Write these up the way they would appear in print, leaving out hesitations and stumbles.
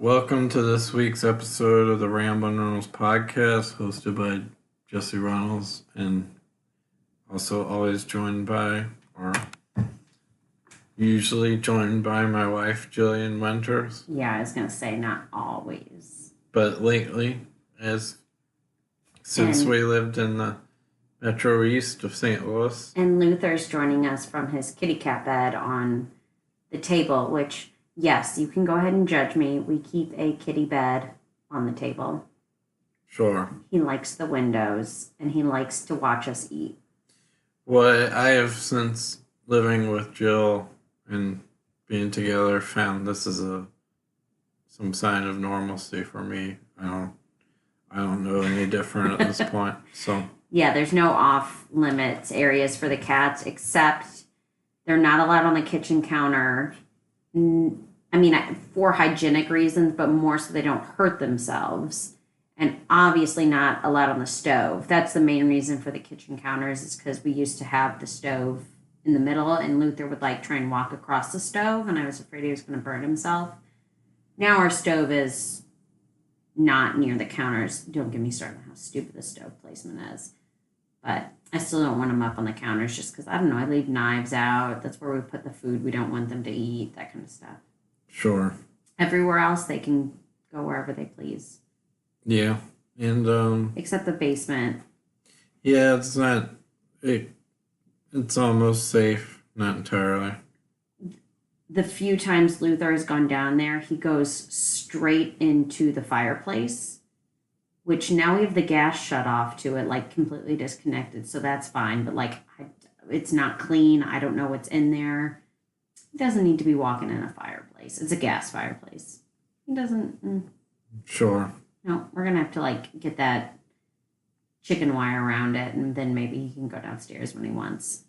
Welcome to this week's episode of the Ramblin' Reynolds podcast, hosted by Jesse Reynolds, and also always joined by, or usually joined by my wife, Jillian Winters. Yeah, I was going to say not always. But lately, since we lived in the Metro East of St. Louis. And Luther's joining us from his kitty cat bed on the table, which, yes, you can go ahead and judge me. We keep a kitty bed on the table. Sure. He likes the windows, and he likes to watch us eat. Well, I have, since living with Jill and being together, found this is some sign of normalcy for me. I don't know any different at this point. So yeah, there's no off limits areas for the cats, except they're not allowed on the kitchen counter. I mean, for hygienic reasons, but more so they don't hurt themselves. And obviously not allowed on the stove. That's the main reason for the kitchen counters, is because we used to have the stove in the middle, and Luther would try and walk across the stove, and I was afraid he was going to burn himself. Now our stove is not near the counters. Don't get me started on how stupid the stove placement is. But I still don't want them up on the counters just because, I don't know, I leave knives out. That's where we put the food we don't want them to eat, that kind of stuff. Sure. Everywhere else, they can go wherever they please. Yeah. And except the basement. Yeah, it's not it's almost safe, not entirely. The few times Luther has gone down there, he goes straight into the fireplace, which now we have the gas shut off to it, completely disconnected, so that's fine. But it's not clean. I don't know what's in there. He doesn't need to be walking in a fireplace. It's a gas fireplace. He doesn't. Sure. No, we're gonna have to get that chicken wire around it, and then maybe he can go downstairs when he wants.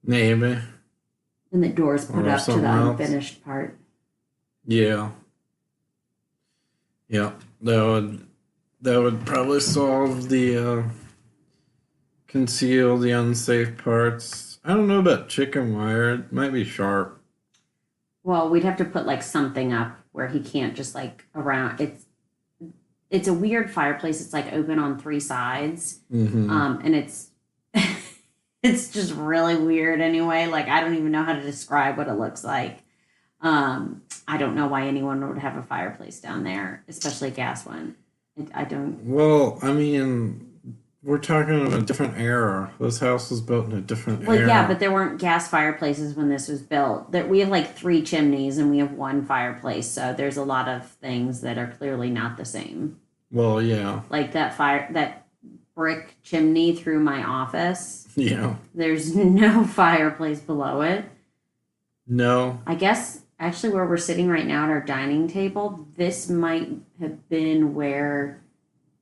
Maybe. And the door's put up to the unfinished part. Yeah. Yeah. That would probably solve the conceal the unsafe parts. I don't know about chicken wire. It might be sharp. Well, we'd have to put something up where he can't just around. It's a weird fireplace. It's open on three sides. Mm-hmm. And it's it's just really weird anyway. I don't even know how to describe what it looks like. I don't know why anyone would have a fireplace down there, especially a gas one. I don't. Well, I mean, we're talking of a different era. This house was built in a different era. Well, yeah, but there weren't gas fireplaces when this was built. We have 3 chimneys and we have 1 fireplace, so there's a lot of things that are clearly not the same. Well, yeah. That brick chimney through my office. Yeah. There's no fireplace below it. No. I guess actually where we're sitting right now at our dining table, this might have been where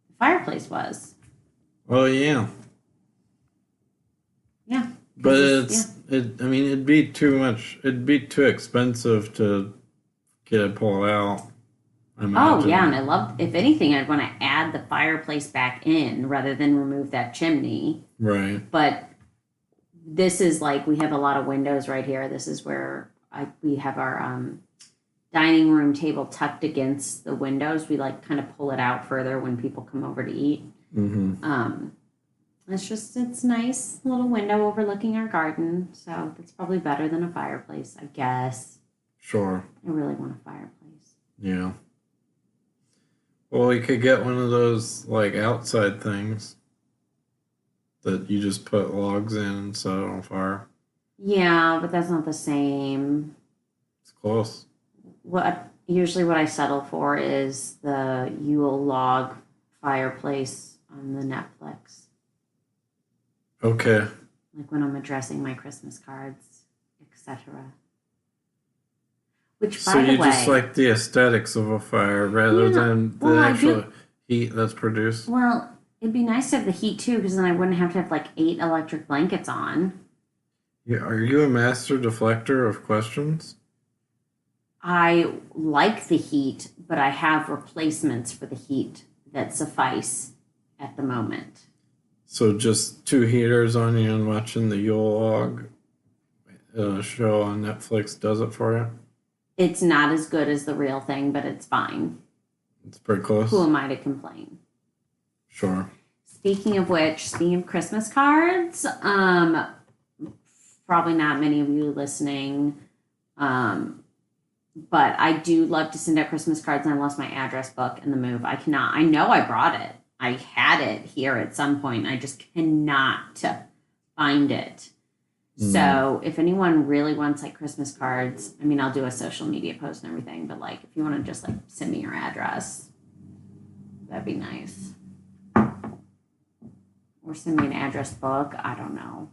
the fireplace was. Oh, yeah. Yeah. But it'd be too much. It'd be too expensive to get it pulled out. Oh, yeah, and if anything, I'd want to add the fireplace back in rather than remove that chimney. Right. But this is we have a lot of windows right here. This is where we have our dining room table tucked against the windows. We kind of pull it out further when people come over to eat. Mm-hmm. It's nice little window overlooking our garden. So that's probably better than a fireplace, I guess. Sure. I really want a fireplace. Yeah. Well, we could get one of those outside things that you just put logs in and set it on fire. Yeah, but that's not the same. It's close. Usually what I settle for is the Yule log fireplace on the Netflix. Okay. When I'm addressing my Christmas cards, etc. Which, by the way... So you just like the aesthetics of a fire rather than the actual heat that's produced? Well, it'd be nice to have the heat, too, because then I wouldn't have to have, 8 electric blankets on. Yeah, are you a master deflector of questions? I like the heat, but I have replacements for the heat that suffice at the moment. So just 2 heaters on you and watching the Yule log show on Netflix does it for you? It's not as good as the real thing, but it's fine. It's pretty close. Who am I to complain? Sure. Speaking of which, speaking of Christmas cards, probably not many of you listening, but I do love to send out Christmas cards, and I lost my address book in the move. I know I brought it. I had it here at some point. I just cannot find it. So if anyone really wants like Christmas cards, I mean, I'll do a social media post and everything, but like if you want to just like send me your address, that'd be nice. Or send me an address book. I don't know.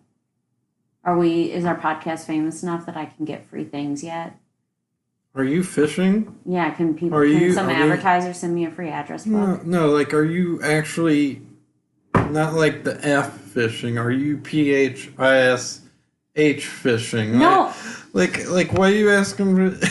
Is our podcast famous enough that I can get free things yet? Are you fishing? Yeah, can some advertiser send me a free address book? No, like, are you actually, not like the F fishing, are you PHISH fishing? No. Like, why are you asking for,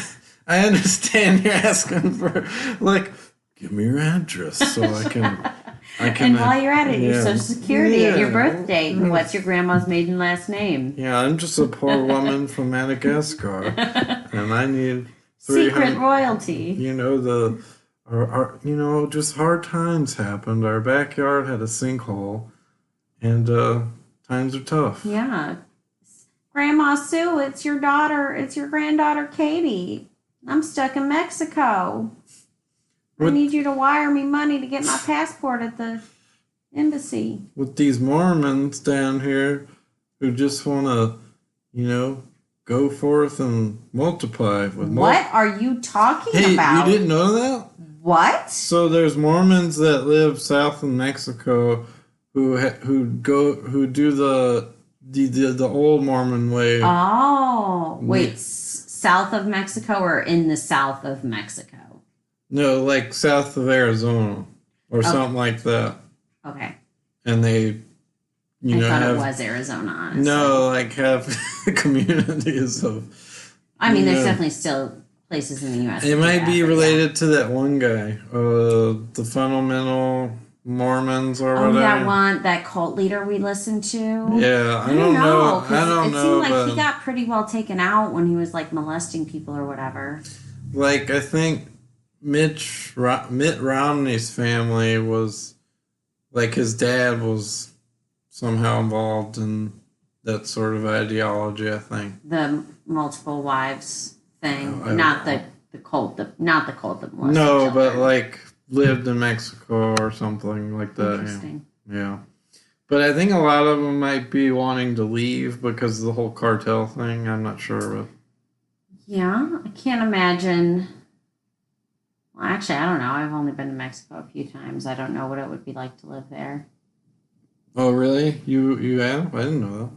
I understand you're asking for, like, give me your address so I can. And while you're at it, your social security and your birth date and what's your grandma's maiden last name. Yeah, I'm just a poor woman from Madagascar, and I need secret royalty. You know, our just hard times happened. Our backyard had a sinkhole, and times are tough. Yeah. Grandma Sue, it's your granddaughter Katie. I'm stuck in Mexico. I need you to wire me money to get my passport at the embassy. With these Mormons down here who just want to, go forth and multiply. What are you talking about? You didn't know that? What? So there's Mormons that live south of Mexico who do the old Mormon way. Oh, wait, south of Mexico or in the south of Mexico? No, like south of Arizona or something like that. Okay. And they, I thought it was Arizona, honestly. No, like have communities of. I mean, there's definitely still places in the U.S. It might be related to that one guy, the fundamental Mormons or whatever. That cult leader we listened to. Yeah, I don't know. It seemed like he got pretty well taken out when he was like molesting people or whatever. Like, I think Mitt Romney's family was, like, his dad was somehow involved in that sort of ideology, I think. The multiple wives thing, not the cult that molested No, children. but like lived in Mexico or something like that. Interesting. Yeah. But I think a lot of them might be wanting to leave because of the whole cartel thing. I'm not sure. But yeah, I can't imagine. Well, actually, I don't know. I've only been to Mexico a few times. I don't know what it would be like to live there. Oh, really? You have? I didn't know that.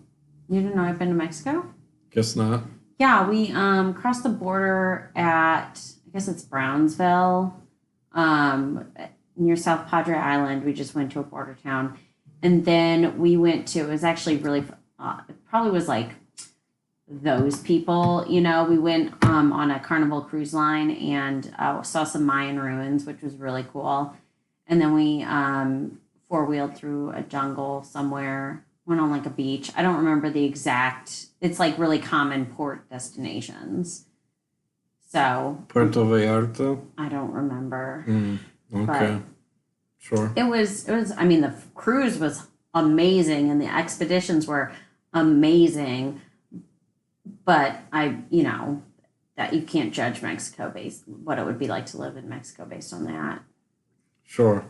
You didn't know I've been to Mexico? Guess not. Yeah, we crossed the border at, I guess it's Brownsville, near South Padre Island. We just went to a border town. And then we went to, it was actually really, it probably was like those people, we went on a Carnival cruise line and saw some Mayan ruins, which was really cool. And then we four-wheeled through a jungle somewhere, went on like a beach. I don't remember the exact, it's like really common port destinations. So. Puerto Vallarta? I don't remember. Okay. Sure. It was, I mean, the cruise was amazing and the expeditions were amazing. But that you can't judge Mexico based what it would be like to live in Mexico based on that. Sure.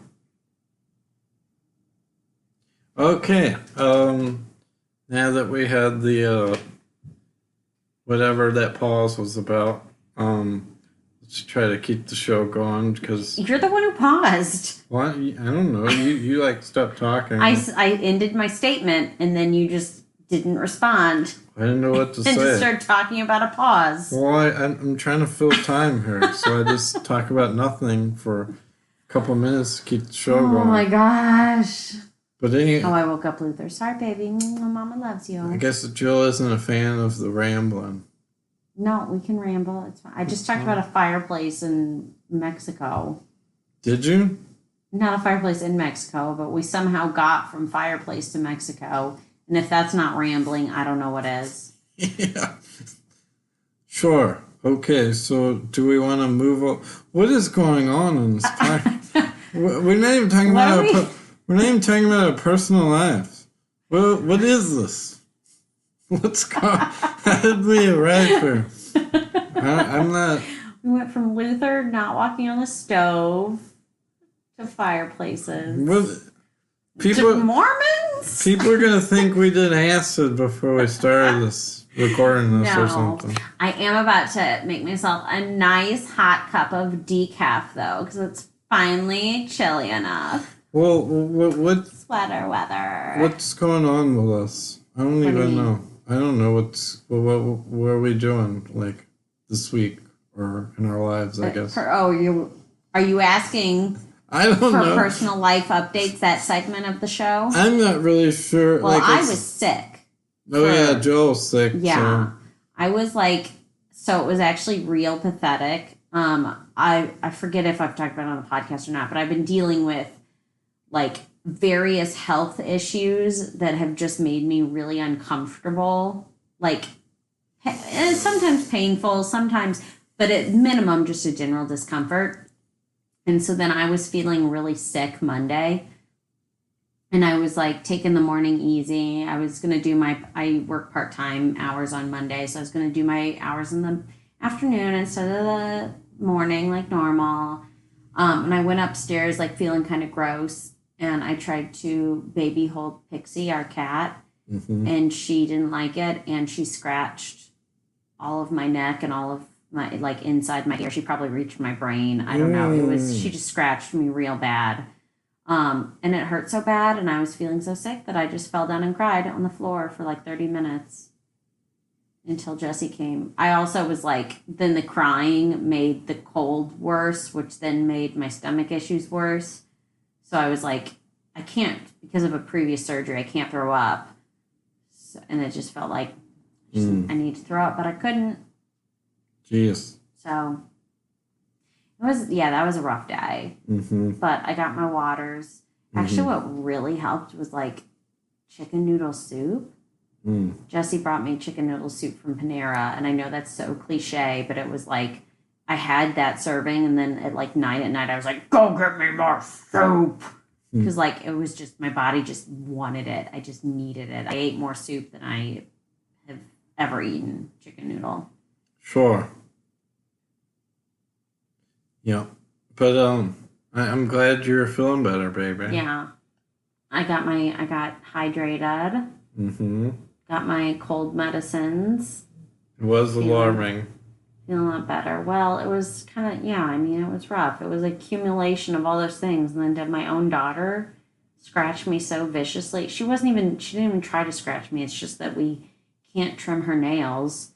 Okay. Now that we had the whatever that pause was about, let's try to keep the show going because you're the one who paused. What? I don't know. You like stopped talking. I ended my statement and then you just didn't respond. I didn't know what to say. And just started talking about a pause. Well, I'm trying to fill time here, so I just talk about nothing for a couple of minutes to keep the show going. Oh my gosh. But anyway, I woke up Luther. Sorry, baby. Mama loves you. I guess Jill isn't a fan of the rambling. No, we can ramble. It's fine. I just talked about a fireplace in Mexico. Did you? Not a fireplace in Mexico, but we somehow got from fireplace to Mexico. And if that's not rambling, I don't know what is. Yeah. Sure. Okay, so do we want to move on? What is going on in this time? We're not even talking about we're not even talking about our personal lives. What is this? What's going? How did we arrive here? I'm not. We went from Luther not walking on the stove to fireplaces. What people? To Mormons? People are gonna think we did acid before we started this recording this or something. I am about to make myself a nice hot cup of decaf though, because it's finally chilly enough. Well, what sweater weather? What's going on with us? I don't even know. I don't know what are we doing like this week or in our lives, I guess. Are you asking? I don't know. For personal life updates, that segment of the show? I'm not really sure. Well, I was sick. Yeah, Joel's sick. Yeah. So. I was so it was actually real pathetic. I forget if I've talked about it on the podcast or not, but I've been dealing with various health issues that have just made me really uncomfortable. Sometimes painful, sometimes, but at minimum, just a general discomfort. And so then I was feeling really sick Monday. And I was taking the morning easy. I was going to do I work part-time hours on Monday. So I was going to do my hours in the afternoon instead of the morning like normal. And I went upstairs feeling kind of gross. And I tried to baby hold Pixie, our cat. Mm-hmm. And she didn't like it. And she scratched all of my neck and all of my inside my ear. She probably reached my brain. I don't know. She just scratched me real bad. And it hurt so bad, and I was feeling so sick that I just fell down and cried on the floor for 30 minutes until Jesse came. I also was then the crying made the cold worse, which then made my stomach issues worse. So I was I can't, because of a previous surgery, I can't throw up. So, and it just felt I need to throw up, but I couldn't. Jeez. So that was a rough day. Mm-hmm. But I got my waters. Actually, what really helped was chicken noodle soup. Jesse brought me chicken noodle soup from Panera, and I know that's so cliche, but it was I had that serving, and then at 9 at night, I was go get me more soup. Because it was just, my body just wanted it. I just needed it. I ate more soup than I have ever eaten chicken noodle. Sure. Yeah, but I'm glad you're feeling better, baby. Yeah, I got hydrated. Mm-hmm. Got my cold medicines. It was alarming. Feeling a lot better. Well, it was kind of it was rough. It was an accumulation of all those things, and then to have my own daughter scratch me so viciously. She didn't even try to scratch me. It's just that we can't trim her nails.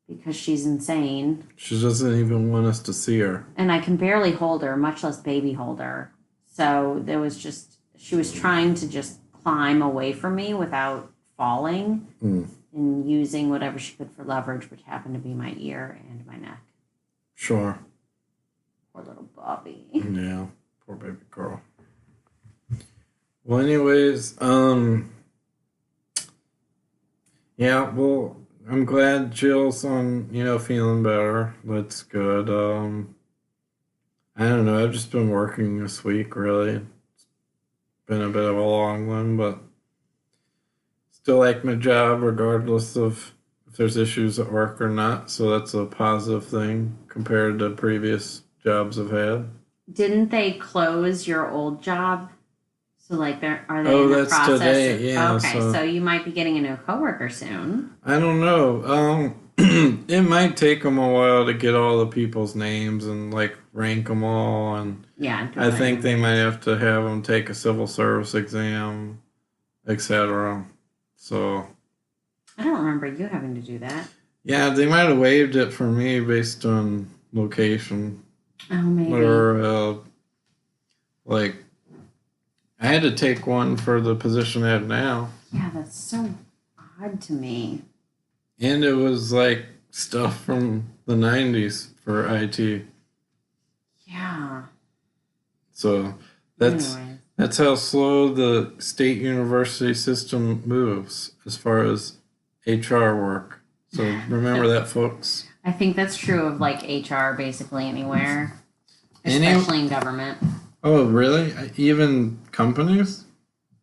Because she's insane. She doesn't even want us to see her. And I can barely hold her, much less baby hold her. So she was trying to just climb away from me without falling and using whatever she could for leverage, which happened to be my ear and my neck. Sure. Poor little Bobby. Yeah, poor baby girl. Well, anyways, I'm glad Jill's feeling better. That's good. I don't know. I've just been working this week, really. It's been a bit of a long one, but still like my job regardless of if there's issues at work or not. So that's a positive thing compared to previous jobs I've had. Didn't they close your old job? So, are they in the process? Today, yeah. Okay, so you might be getting a new coworker soon. I don't know. It might take them a while to get all the people's names and, rank them all. And I think they might have to have them take a civil service exam, etc. So. I don't remember you having to do that. Yeah, they might have waived it for me based on location. Oh, maybe. Or, I had to take one for the position I have now. Yeah, that's so odd to me. And it was stuff from the 90s for IT. Yeah. So that's how slow the state university system moves as far as HR work. So remember that, folks. I think that's true of like HR basically anywhere, Any? especially in government. Oh, really? Even companies?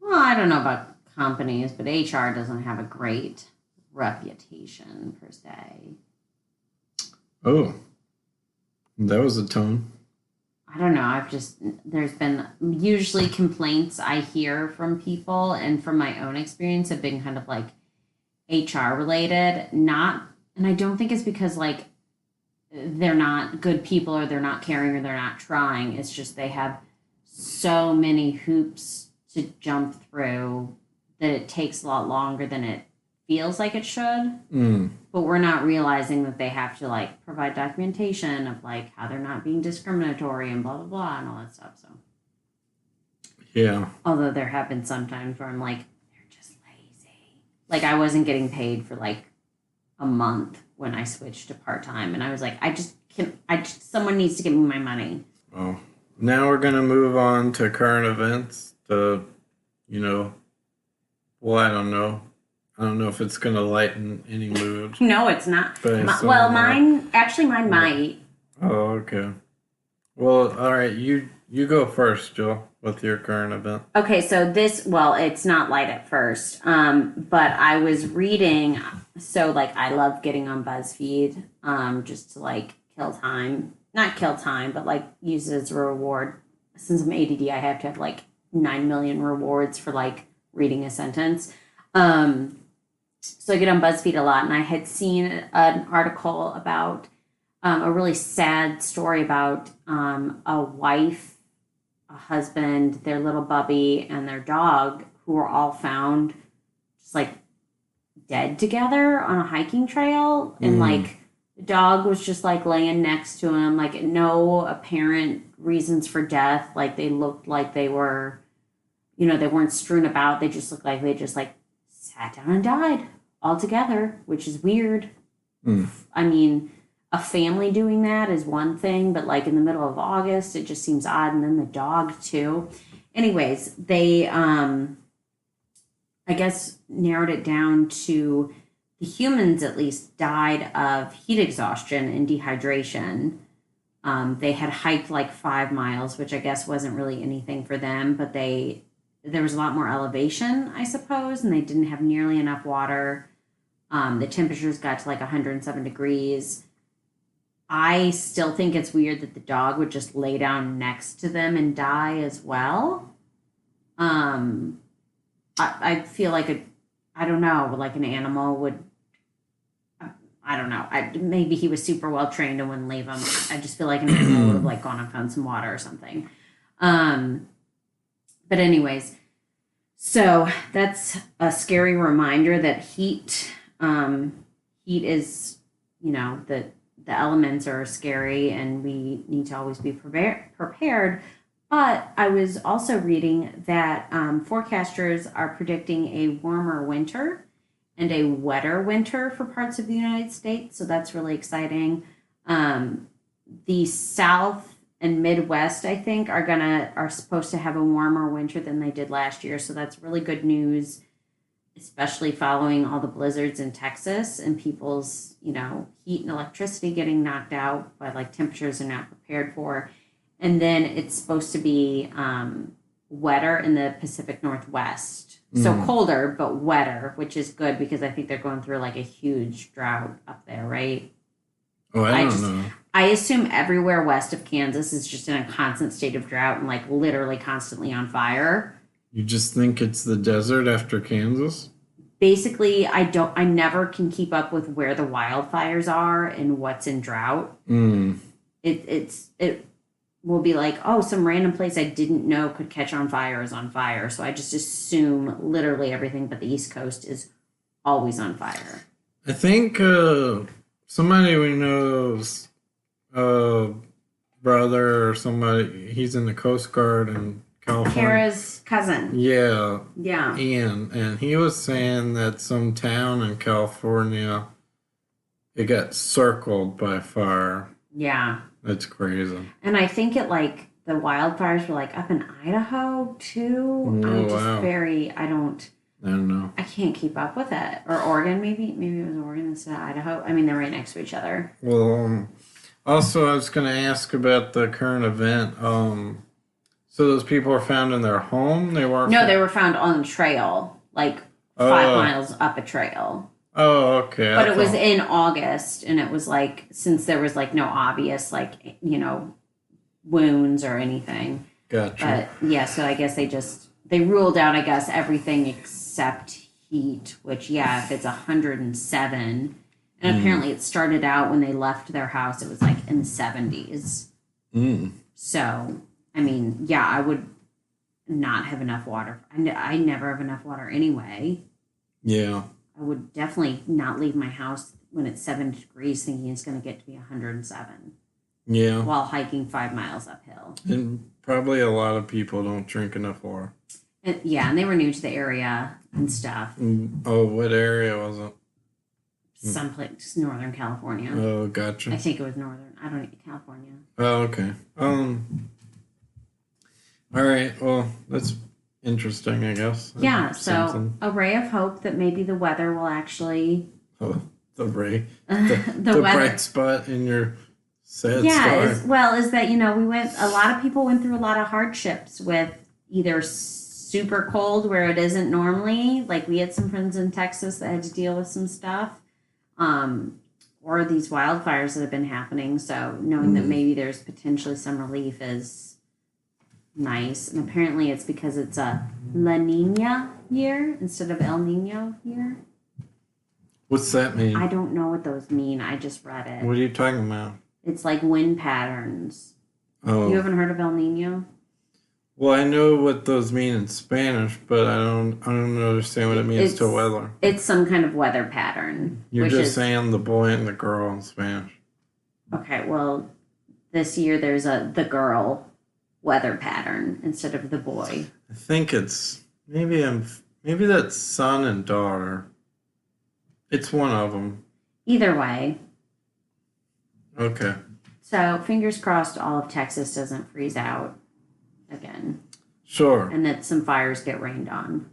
Well, I don't know about companies, but HR doesn't have a great reputation per se. Oh, that was a tone. I don't know. There's been usually complaints I hear from people and from my own experience have been kind of like HR related. And I don't think it's because like they're not good people or they're not caring or they're not trying. It's just they have so many hoops to jump through that it takes a lot longer than it feels like it should. But we're not realizing that they have to like provide documentation of like how they're not being discriminatory and blah blah blah and all that stuff. So yeah. Although there have been some times where I'm like, they're just lazy. Like I wasn't getting paid for like a month when I switched to part-time and I was like, someone needs to give me my money. Oh, now we're going to move on to current events to, well, I don't know. I don't know if it's going to lighten any mood. No, it's not. Mine might. Oh, okay. Well, all right. You go first, Jill, with your current event. Okay, so it's not light at first, but I was reading, so like I love getting on BuzzFeed, just to like kill time, not kill time, but like use it as a reward. Since I'm ADD, I have to have like 9 million rewards for like reading a sentence. So I get on BuzzFeed a lot, and I had seen an article about a really sad story about a wife, a husband, their little bubby, and their dog, who were all found just like dead together on a hiking trail. And like the dog was just like laying next to him, like no apparent reasons for death. Like they looked like they were, they weren't strewn about. They just looked like they just like sat down and died all together, which is weird. I mean, a family doing that is one thing, but like in the middle of August, it just seems odd. And then the dog too. Anyways, they, I guess, narrowed it down to the humans at least died of heat exhaustion and dehydration. They had hiked like 5 miles, which I guess wasn't really anything for them, but there was a lot more elevation, I suppose, and they didn't have nearly enough water. The temperatures got to like 107 degrees. I still think it's weird that the dog would just lay down next to them and die as well. I feel like I don't know, like an animal would, I don't know. Maybe he was super well trained and wouldn't leave him. I just feel like an animal would have like gone and found some water or something. But anyways, so that's a scary reminder that heat is, the elements are scary and we need to always be prepared. But I was also reading that forecasters are predicting a warmer winter and a wetter winter for parts of the United States. So that's really exciting. The South and Midwest, I think, are supposed to have a warmer winter than they did last year. So that's really good news, especially following all the blizzards in Texas and people's, heat and electricity getting knocked out by like temperatures they're not prepared for. And then it's supposed to be wetter in the Pacific Northwest. So colder, but wetter, which is good because I think they're going through like a huge drought up there, right? Oh, I don't know. I assume everywhere west of Kansas is just in a constant state of drought and like literally constantly on fire. You just think it's the desert after Kansas? Basically, I never can keep up with where the wildfires are and what's in drought. It will be like, oh, some random place I didn't know could catch on fire is on fire. So I just assume literally everything but the East Coast is always on fire. I think somebody we know's brother or somebody, he's in the Coast Guard in California. Kara's cousin. Yeah. Yeah. Ian. And he was saying that some town in California, it got circled by fire. Yeah. That's crazy. And I think the wildfires were like up in Idaho too. Oh, wow. I don't know. I can't keep up with it. Or Oregon, maybe. Maybe it was Oregon instead of Idaho. I mean, they're right next to each other. Well, also, I was going to ask about the current event. So those people were found in their home? They weren't. No, they were found on a trail, like 5 miles up a trail. Oh, okay. But it was in August, and it was like, since there was like no obvious, like, wounds or anything. Gotcha. But yeah, so I guess they ruled out, I guess, everything except heat, which, yeah, if it's 107. And apparently it started out when they left their house, it was like in the 70s. So, I mean, yeah, I would not have enough water. I never have enough water anyway. Yeah. I would definitely not leave my house when it's 70 degrees thinking it's going to get to be 107. Yeah. While hiking 5 miles uphill. And probably a lot of people don't drink enough water. And they were new to the area and stuff. Oh, what area was it? Someplace, Northern California. Oh, gotcha. I think it was Northern. I don't know, California. Oh, okay. All right. Well, that's interesting, I guess. Yeah. So a ray of hope that maybe the weather will actually. Oh, the ray. The weather. Bright spot in your sad story. Yeah. Is that a lot of people went through a lot of hardships with either super cold where it isn't normally. Like we had some friends in Texas that had to deal with some stuff. Or these wildfires that have been happening. So knowing that maybe there's potentially some relief is nice. And apparently it's because it's a La Nina year instead of El Nino year. What's that mean? I don't know what those mean. I just read it. What are you talking about? It's like wind patterns. Oh. You haven't heard of El Nino? Well, I know what those mean in Spanish, but I don't understand what it means to weather. It's some kind of weather pattern. You're just saying the boy and the girl in Spanish. Okay, well, this year there's the girl weather pattern instead of the boy. I think it's maybe that's son and daughter. It's one of them. Either way. Okay. So fingers crossed all of Texas doesn't freeze out again. Sure. And that some fires get rained on.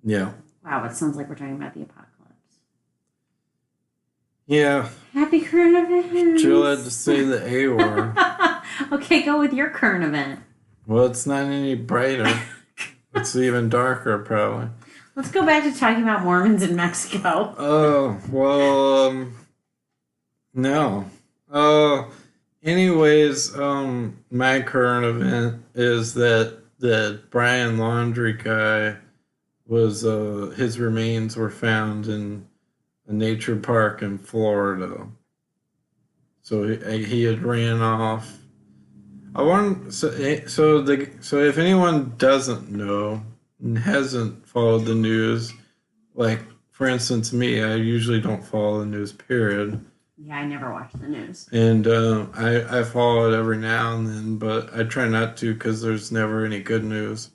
Yeah. Wow, it sounds like we're talking about the apocalypse. Yeah. Happy current events. Jill had to say the A word. Okay, go with your current event. Well, it's not any brighter. It's even darker, probably. Let's go back to talking about Mormons in Mexico. Oh, well, no. Anyways, my current event is that Brian Laundries guy was, his remains were found in a nature park in Florida. So he had ran off. So if anyone doesn't know and hasn't followed the news, like for instance me, I usually don't follow the news, period. Yeah, I never watch the news. And I follow it every now and then, but I try not to because there's never any good news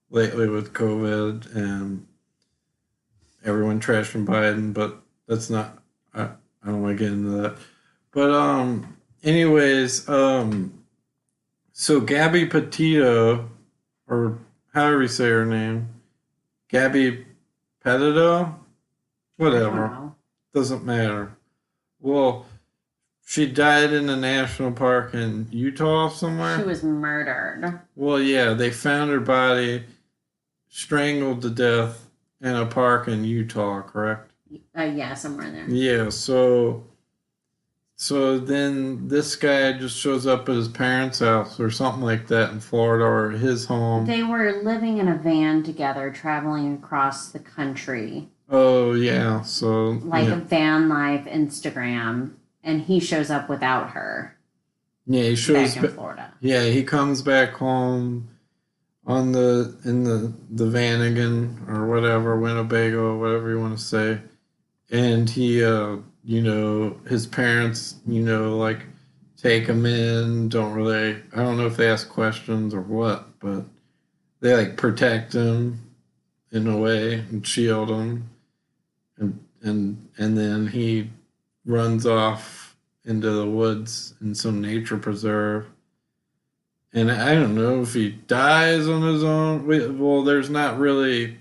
lately with COVID and everyone trashing Biden, but that's not, I don't want to get into that. But anyways, so Gabby Petito, or however you say her name, Gabby Petito? Whatever. Doesn't matter. Well, she died in a national park in Utah somewhere. She was murdered. Well, yeah, they found her body strangled to death in a park in Utah, correct? Yeah, somewhere in there. Yeah, so then this guy just shows up at his parents' house or something like that in Florida, or his home. They were living in a van together, traveling across the country. Oh, yeah, so... Like a van life Instagram, and he shows up without her. Yeah, he shows... Back in Florida. Yeah, he comes back home in the Vanagon, or whatever, Winnebago, whatever you want to say. And he, his parents, like, take him in, don't really... I don't know if they ask questions or what, but they, like, protect him in a way and shield him. And then he runs off into the woods in some nature preserve. And I don't know if he dies on his own. Well, there's not really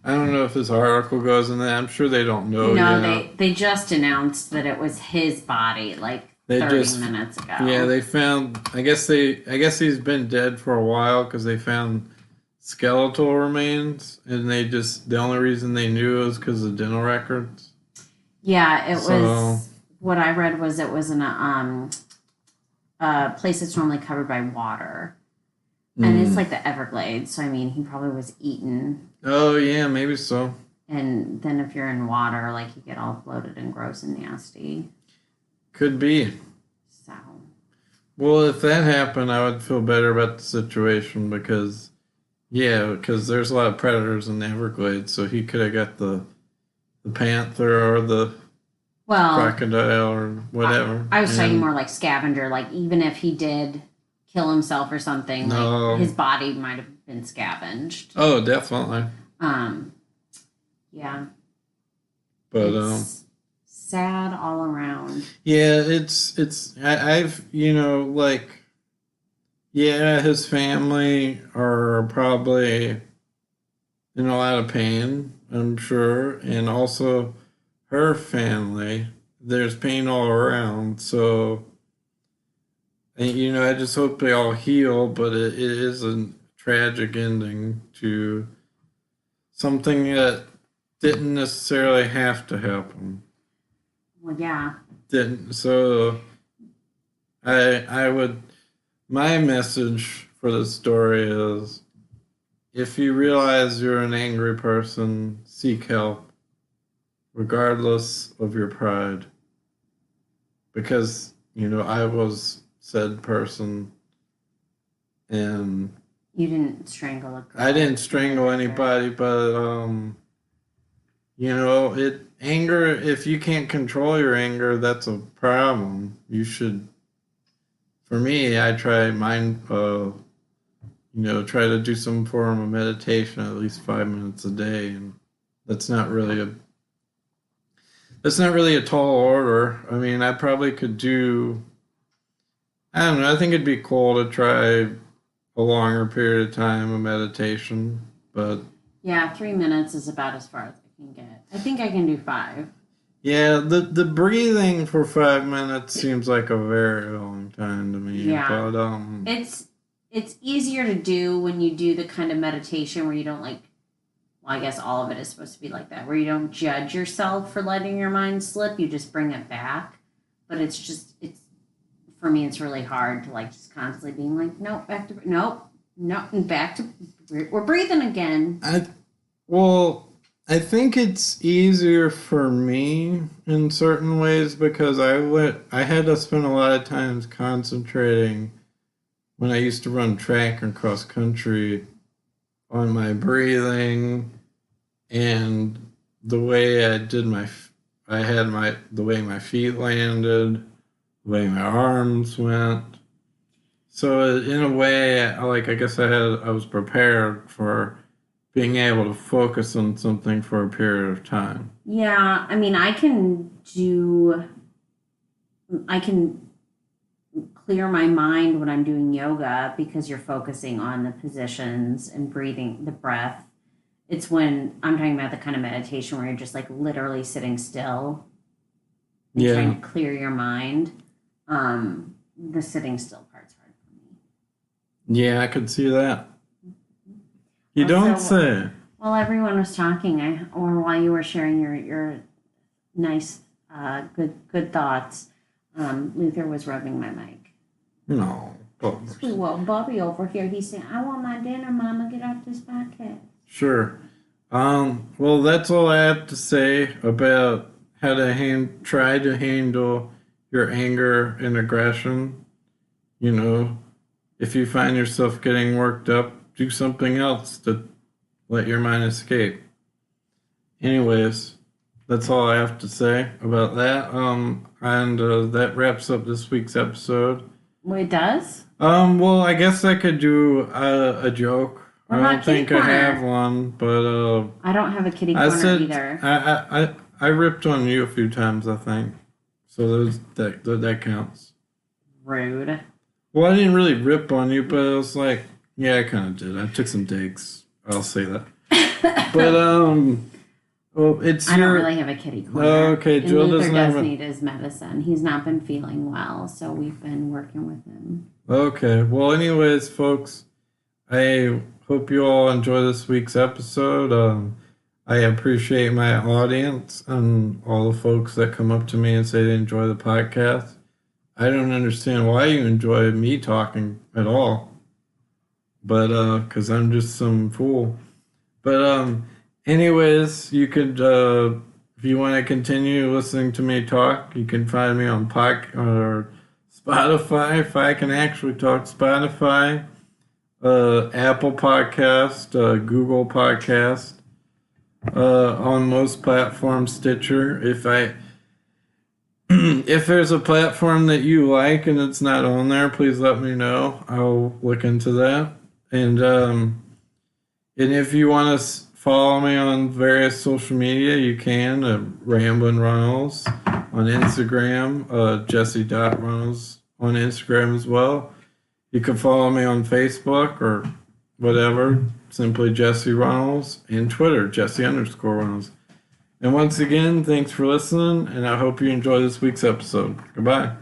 I don't know if this article goes in that. I'm sure they don't know No, yet. they just announced that it was his body like They 30 just, minutes ago. yeah, they found. I guess he's been dead for a while because they found skeletal remains, and the only reason they knew was because of dental records. Yeah, it So, was what I read was it was in a place that's normally covered by water. And it's like the Everglades, so I mean he probably was eaten. oh yeah, maybe so. And then if you're in water, like you get all bloated and gross and nasty. Could be. So Well, if that happened, I would feel better about the situation because, yeah, because there's a lot of predators in the Everglades, so he could have got the panther or the well, crocodile or whatever. I was talking And more like scavenger, like even if he did kill himself or something, no, like his body might have been scavenged. oh, definitely. Um, yeah, But it's sad all around. yeah, I've like yeah, his family are probably in a lot of pain, I'm sure, and also her family. There's pain all around, so and, I just hope they all heal. But it is a tragic ending to something that didn't necessarily have to happen. Well, yeah, Didn't so I would my message for the story is if you realize you're an angry person, seek help, regardless of your pride. Because, I was said person and you didn't strangle a girl. I didn't strangle anybody, but anger, if you can't control your anger, that's a problem. You should, for me, I try try to do some form of meditation at least 5 minutes a day, and that's not really a tall order. I mean, I probably could do. I don't know. I think it'd be cool to try a longer period of time of meditation, but Yeah, 3 minutes is about as far as I can get. I think I can do 5. yeah, the breathing for 5 minutes seems like a very long time to me. Yeah, but it's easier to do when you do the kind of meditation where you don't like. Well, I guess all of it is supposed to be like that, where you don't judge yourself for letting your mind slip. You just bring it back. But it's for me, it's really hard to like just constantly being like, nope, back to nope, nope, and back to we're breathing again. I think it's easier for me in certain ways because I had to spend a lot of times concentrating when I used to run track and cross country on my breathing and the way the way my feet landed, the way my arms went. So in a way, I guess I was prepared for being able to focus on something for a period of time. Yeah, I mean, I can clear my mind when I'm doing yoga because you're focusing on the positions and breathing the breath. It's when I'm talking about the kind of meditation where you're just like literally sitting still and Yeah. trying to clear your mind. The sitting still part's hard for me. Yeah, I could see that. You don't say. While everyone was talking, or while you were sharing your nice, good thoughts, Luther was rubbing my mic. No. Sweet, well, Bobby over here, he's saying, "I want my dinner, Mama. Get off this podcast." Sure. Well, that's all I have to say about how to try to handle your anger and aggression. If you find yourself getting worked up, do something else to let your mind escape. Anyways, that's all I have to say about that. And that wraps up this week's episode. Well, it does? Well, I guess I could do a joke. What I about don't think kitty I have corner? one, but I don't have a kitty I corner said either. I ripped on you a few times, I think. So that counts. Rude. Well, I didn't really rip on you, but it was like, yeah, I kind of did. I took some digs. I'll say that. But well, it's I don't really have a kitty corner. Okay, and Jill Luther doesn't does have need his medicine. He's not been feeling well, so we've been working with him. Okay, well, anyways, folks, I hope you all enjoy this week's episode. I appreciate my audience and all the folks that come up to me and say they enjoy the podcast. I don't understand why you enjoy me talking at all, but because I'm just some fool. But anyways, you could if you want to continue listening to me talk, you can find me on or Spotify, if I can actually talk. Spotify, Apple Podcast, Google Podcast, on most platforms, Stitcher. If there's a platform that you like and it's not on there, please let me know. I'll look into that. And if you want to follow me on various social media, you can. Ramblin' Runnels on Instagram, Jesse.Runnels on Instagram as well. You can follow me on Facebook or whatever, simply Jesse Runnels, and Twitter, Jesse_Runnels. And once again, thanks for listening, and I hope you enjoy this week's episode. Goodbye.